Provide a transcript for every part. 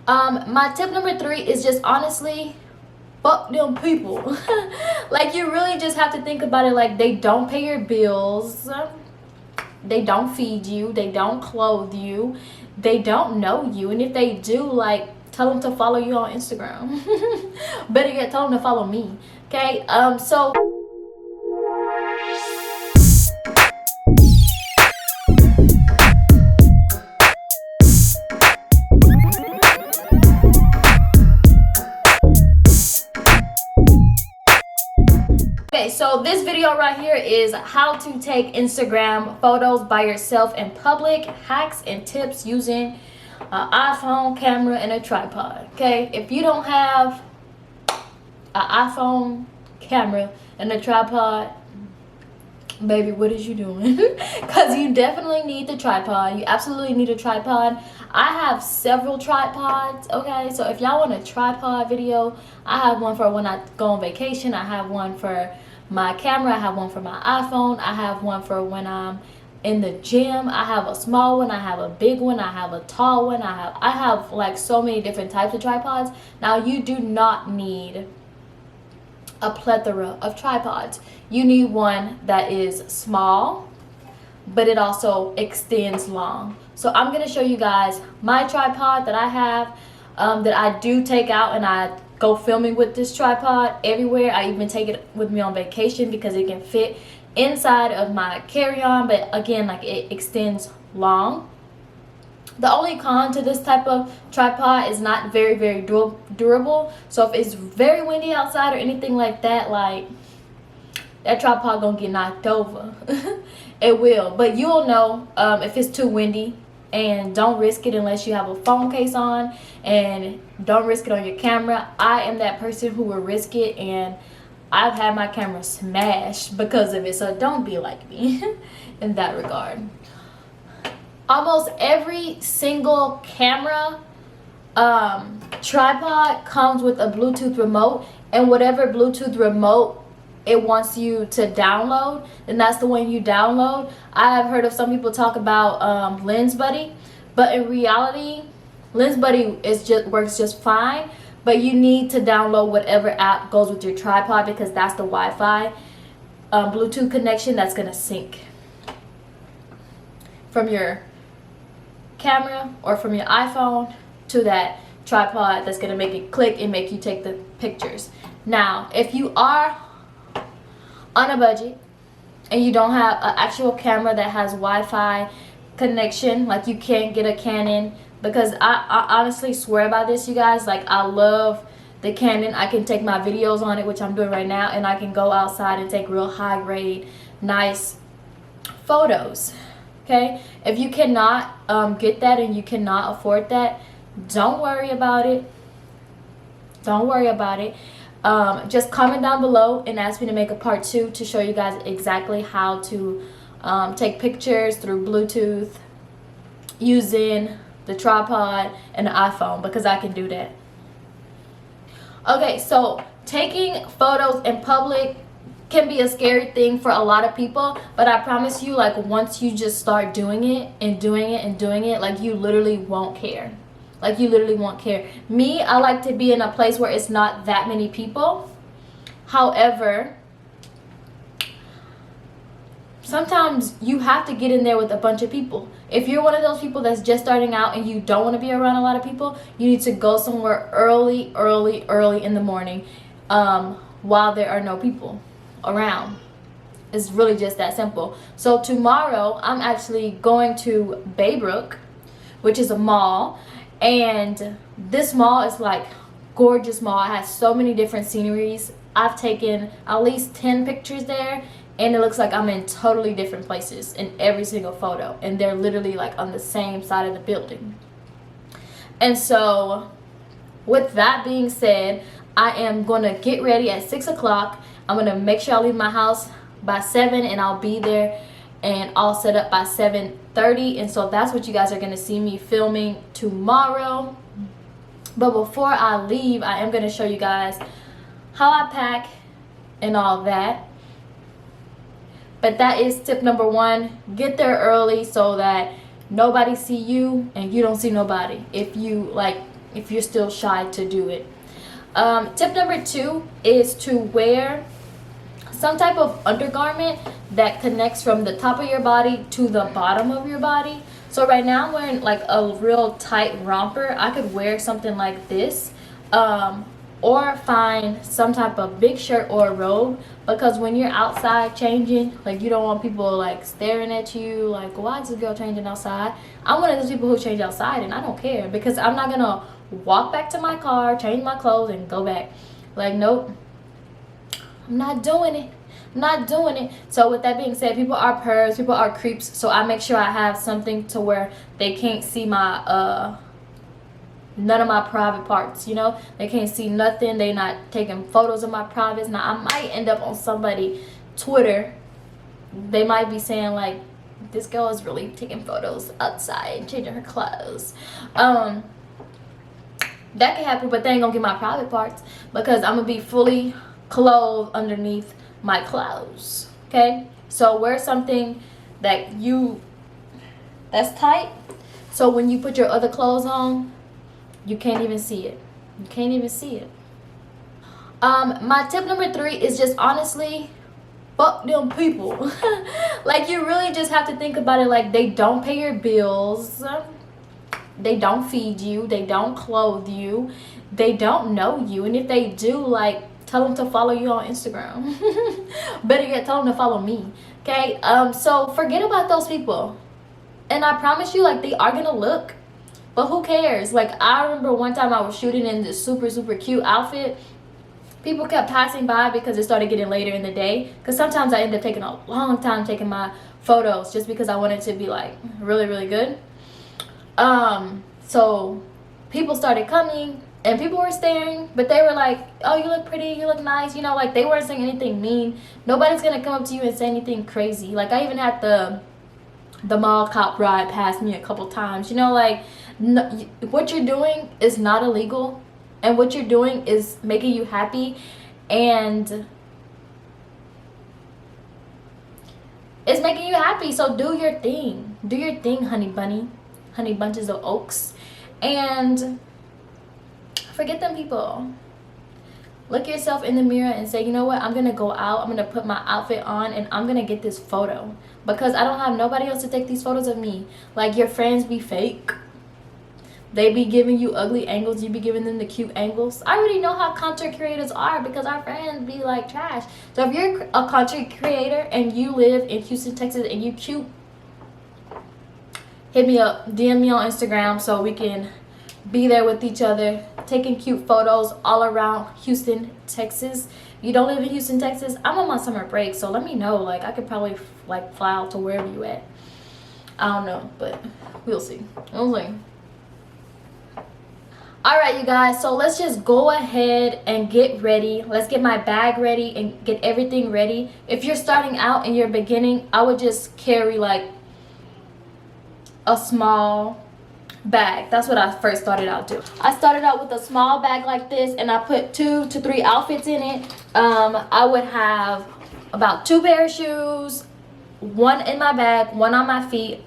My tip number 3 is just honestly, fuck them people. Like, you really just have to think about it. Like, they don't pay your bills, they don't feed you, they don't clothe you, they don't know you, and if they do, like, tell them to follow you on Instagram. Better yet, tell them to follow me. Okay, so so this video right here is how to take Instagram photos by yourself in public, hacks and tips using an iPhone camera and a tripod. Okay, if you don't have an iPhone camera and a tripod, baby, what is you doing? Because you definitely need the tripod. You absolutely need a tripod. I have several tripods. Okay, so if y'all want a tripod video, I have one for when I go on vacation. I have one for my camera. I have one for my iPhone. I have one for when I'm in the gym. I have a small one, I have a big one, I have a tall one, I have like so many different types of tripods. Now, you do not need a plethora of tripods. You need one that is small, but it also extends long. So I'm going to show you guys my tripod that I have, that I do take out, and I go filming with this tripod everywhere. I even take it with me on vacation because it can fit inside of my carry-on, but again, like, it extends long. The only con to this type of tripod is not very durable. So if it's very windy outside or anything like that, like, that tripod gonna get knocked over. It will, but you'll know if it's too windy. And don't risk it unless you have a phone case on, and don't risk it on your camera. I am that person who will risk it, and I've had my camera smashed because of it, so don't be like me in that regard. Almost every single camera tripod comes with a Bluetooth remote, and whatever Bluetooth remote it wants you to download, then that's the one you download. I have heard of some people talk about Lens Buddy, but in reality, Lens Buddy works just fine. But you need to download whatever app goes with your tripod, because that's the Wi-Fi Bluetooth connection that's gonna sync from your camera or from your iPhone to that tripod. That's gonna make it click and make you take the pictures. Now, if you are on a budget and you don't have an actual camera that has Wi-Fi connection, like, you can't get a Canon, because I honestly swear by this, you guys, like, I love the Canon. I can take my videos on it, which I'm doing right now, and I can go outside and take real high grade, nice photos. Okay, if you cannot get that and you cannot afford that, don't worry about it. Don't worry about it. Just comment down below and ask me to make a part 2 to show you guys exactly how to take pictures through Bluetooth using the tripod and the iPhone, because I can do that. Okay, so taking photos in public can be a scary thing for a lot of people, but I promise you, like, once you just start doing it and doing it and doing it, like, you literally won't care. Like, you literally won't care. Me, I like to be in a place where it's not that many people. However, sometimes you have to get in there with a bunch of people. If you're one of those people that's just starting out and you don't want to be around a lot of people, you need to go somewhere early in the morning, while there are no people around. It's really just that simple. So tomorrow, I'm actually going to Baybrook, which is a mall. And this mall is like gorgeous mall. It has so many different sceneries. I've taken at least 10 pictures there, and it looks like I'm in totally different places in every single photo, and they're literally like on the same side of the building. And so with that being said, I am gonna get ready at 6 o'clock. I'm gonna make sure I leave my house by 7, and I'll be there and all set up by 7:30. And so that's what you guys are gonna see me filming tomorrow. But before I leave, I am gonna show you guys how I pack and all that. But that is tip number 1. Get there early so that nobody see you and you don't see nobody. If you, like, if you're still shy to do it. Tip number 2 is to wear some type of undergarment that connects from the top of your body to the bottom of your body. So right now I'm wearing like a real tight romper. I could wear something like this, or find some type of big shirt or a robe, because when you're outside changing, like, you don't want people like staring at you like, why is this girl changing outside? I'm one of those people who change outside, and I don't care, because I'm not gonna walk back to my car, change my clothes, and go back. Like, nope, I'm not doing it. Not doing it. So with that being said, people are pervs, people are creeps, so I make sure I have something to where they can't see my none of my private parts, you know. They can't see nothing. They not taking photos of my privates. Now I might end up on somebody Twitter, they might be saying like, this girl is really taking photos outside, changing her clothes. That can happen, but they ain't gonna get my private parts, because I'm gonna be fully clothed underneath my clothes. Okay, so wear something that's tight, so when you put your other clothes on, you can't even see it. You can't even see it. My tip number 3 is just honestly, fuck them people. Like, you really just have to think about it like, they don't pay your bills, they don't feed you, they don't clothe you, they don't know you, and if they do, like, tell them to follow you on Instagram. Better yet, tell them to follow me. Okay, so forget about those people, and I promise you, like, they are gonna look, but who cares? Like, I remember one time I was shooting in this super cute outfit. People kept passing by because it started getting later in the day, because sometimes I end up taking a long time taking my photos just because I wanted to be like really good. So people started coming and people were staring, but they were like, oh, you look pretty, you look nice, you know, like, they weren't saying anything mean. Nobody's gonna come up to you and say anything crazy. Like, I even had the mall cop ride past me a couple times, you know. Like, no, what you're doing is not illegal, and what you're doing is making you happy, and it's making you happy. So do your thing, honey bunny, honey bunches of oaks, and forget them people. Look yourself in the mirror and say, you know what, I'm gonna go out, I'm gonna put my outfit on, and I'm gonna get this photo, because I don't have nobody else to take these photos of me. Like, your friends be fake, they be giving you ugly angles, you be giving them the cute angles. I already know how content creators are, because our friends be like trash. So if you're a content creator and you live in Houston, Texas, and you cute, hit me up, DM me on Instagram, so we can be there with each other, taking cute photos all around Houston, Texas. You don't live in Houston, Texas? I'm on my summer break, so let me know. Like, I could probably like fly out to wherever you at. I don't know, but we'll see. All right, you guys, so let's just go ahead and get ready. Let's get my bag ready and get everything ready. If you're starting out and you're beginning, I would just carry like a small bag. That's what I first started out doing. I started out with a small bag like this, and I put 2 to 3 outfits in it. I would have about 2 pair of shoes, 1 in my bag, 1 on my feet,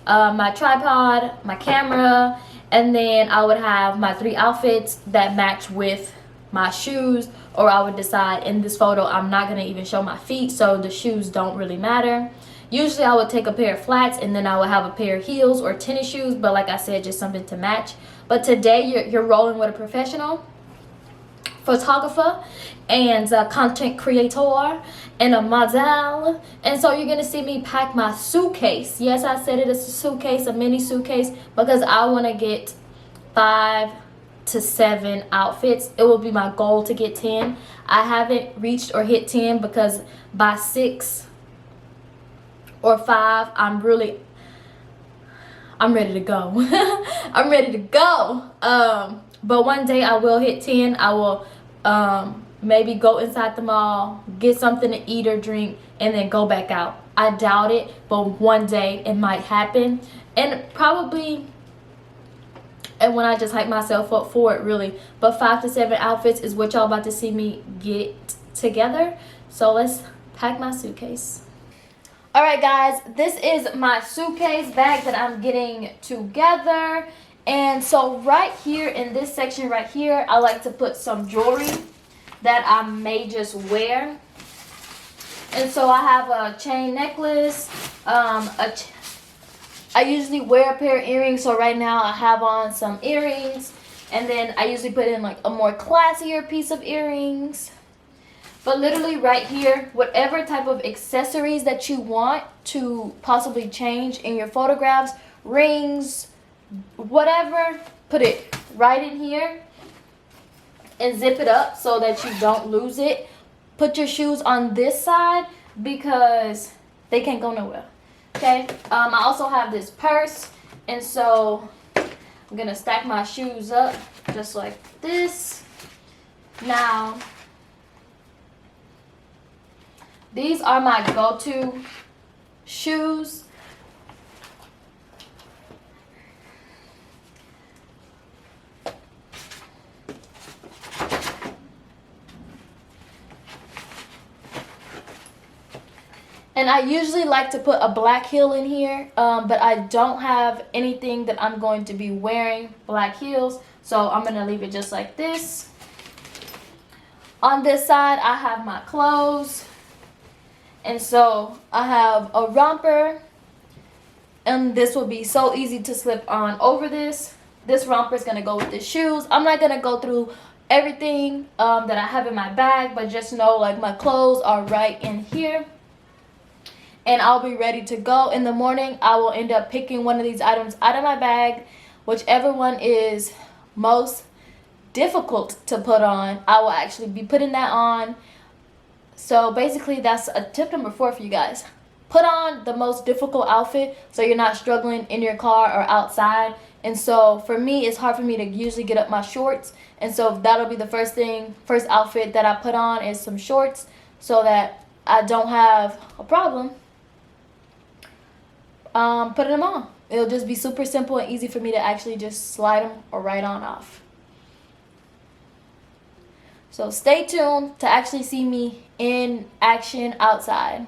my tripod, my camera, and then I would have my 3 outfits that match with my shoes. Or I would decide in this photo I'm not going to even show my feet, so the shoes don't really matter. Usually I would take a pair of flats, and then I would have a pair of heels or tennis shoes, but like I said, just something to match. But today you're rolling with a professional photographer and a content creator and a model, and so you're gonna see me pack my suitcase. Yes, I said it is a suitcase, a mini suitcase, because I want to get 5 to 7 outfits. It will be my goal to get 10. I haven't reached or hit 10, because by 6 or 5 I'm ready to go. I'm ready to go. But one day I will hit 10. I will maybe go inside the mall, get something to eat or drink, and then go back out. I doubt it, but one day it might happen. And probably, and when I just hype myself up for it, really. But 5 to 7 outfits is what y'all about to see me get together. So let's pack my suitcase. All right, guys, this is my suitcase bag that I'm getting together, And so right here in this section right here, I like to put some jewelry that I may just wear. And so I have a chain necklace. I usually wear a pair of earrings, so right now I have on some earrings. And then I usually put in like a more classier piece of earrings. But literally right here, whatever type of accessories that you want to possibly change in your photographs, rings, whatever, put it right in here and zip it up so that you don't lose it. Put your shoes on this side because they can't go nowhere. Okay, I also have this purse, and so I'm gonna stack my shoes up just like this. Now, these are my go-to shoes. And I usually like to put a black heel in here, but I don't have anything that I'm going to be wearing black heels, so I'm going to leave it just like this. On this side, I have my clothes, and so I have a romper, and this will be so easy to slip on over this. This romper is going to go with the shoes. I'm not going to go through everything that I have in my bag, but just know like my clothes are right in here. And I'll be ready to go. In the morning, I will end up picking one of these items out of my bag. Whichever one is most difficult to put on, I will actually be putting that on. So basically, that's a tip number 4 for you guys. Put on the most difficult outfit so you're not struggling in your car or outside. And so for me, it's hard for me to usually get up my shorts. And so that'll be the first outfit that I put on is some shorts so that I don't have a problem putting them on. It'll just be super simple and easy for me to actually just slide them right on off. So stay tuned to actually see me in action outside.